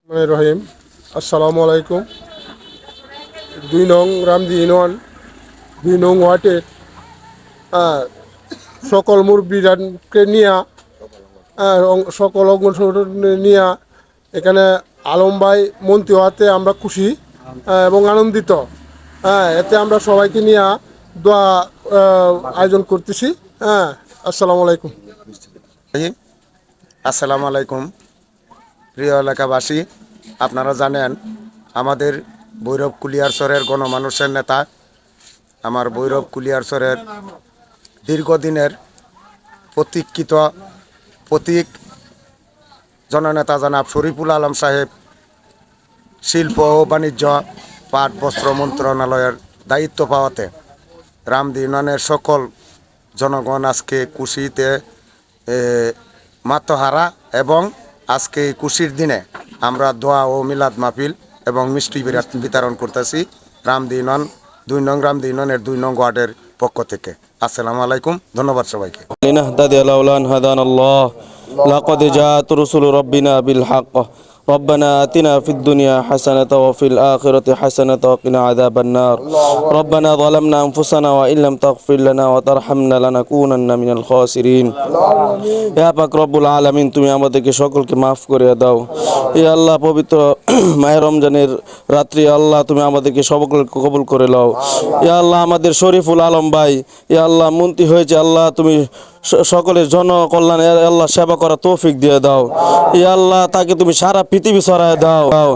রহিম আসসালামু আলাইকুম। 2 নং রামদি ইউনিয়ন 2 নং ওয়ার্ডের সকল মুরব্বীকে নিয়ে সকল অঙ্গন নিয়ে এখানে আলম ভাই মন্ত্রী হওয়াতে আমরা খুশি এবং আনন্দিত। এতে আমরা সবাইকে নিয়ে দোয়া আয়োজন করতেছি। আসসালামু আলাইকুম। আসসালামু আলাইকুম প্রিয় এলাকাবাসী, আপনারা জানেন আমাদের ভৈরব কুলিয়ারচরের গণমানুষের নেতা, আমার ভৈরব কুলিয়ারচরের দীর্ঘদিনের প্রতীক জননেতা জনাব শরীফুল আলম সাহেব শিল্প ও বাণিজ্য পাট বস্ত্র মন্ত্রণালয়ের দায়িত্ব পাওয়াতে রামদি ইউনিয়নের সকল জনগণ আজকে খুশিতে মাতহারা এবং আজকে এই খুশির দিনে আমরা দোয়া ও মিলাদ মাহফিল এবং মিষ্টি বিতরণ করতেছি রামদি ইউনিয়ন 2 নং রামদি ইউনিয়নের 2 নং ওয়ার্ডের পক্ষ থেকে। আসসালামু আলাইকুম, ধন্যবাদ সবাইকে। لنهتدي لولا أن هدانا الله لقد جاءت رسل ربنا بالحق ربنا آتنا في الدنيا حسنة وفي الآخرة حسنة وقنا عذاب النار ربنا ظلمنا أنفسنا وإن لم تغفر لنا وترحمنا لنكونن من الخاسرين يا পাক রব্বুল আলামিন, তুমি আমাদেরকে সকলকে মাফ করে দাও। ইয়া আল্লাহ, পবিত্র মাহে রমজানের রাত্রি আল্লাহ তুমি আমাদেরকে সকলকে কবুল করে নাও। ইয়া আল্লাহ, আমাদের শরীফুল আলম ভাই ইয়া আল্লাহ মন্ত্রী হয়েছে, আল্লাহ তুমি সকলের জনকল্যাণ আল্লাহ সেবা করা তৌফিক দিয়ে দাও। ইয়া আল্লাহ, তাকে তুমি সারা পৃথিবী ছড়ায় দাও।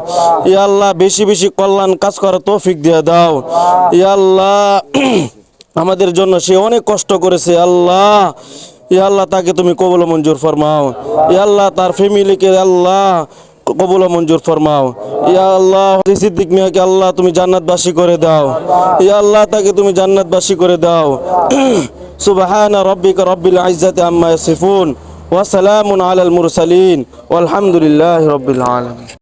ইয়া আল্লাহ, বেশি বেশি কল্যাণ কাজ করা তৌফিক দিয়ে দাও। ইয়া আল্লাহ, আমাদের জন্য সে অনেক কষ্ট করেছে আল্লাহ। ইয়া আল্লাহ, তাকে তুমি কবুল মঞ্জুর ফরমাও। ইয়া আল্লাহ, তার ফ্যামিলিকে আল্লাহ কবুল মঞ্জুর ফরমাও। ইয়া আল্লাহ, সিদ্দিক মিয়াকে আল্লাহ তুমি জান্নাতবাসী করে দাও। ইয়া আল্লাহ, তাকে তুমি জান্নাতবাসী করে দাও। সুবহানা রাব্বিকা রাব্বিল ইজ্জাতি আম্মা ইয়াসিফুন ওয়া সালামুন আলাল মুরসালিন ওয়ালহামদুলিল্লাহি রাব্বিল আলামিন।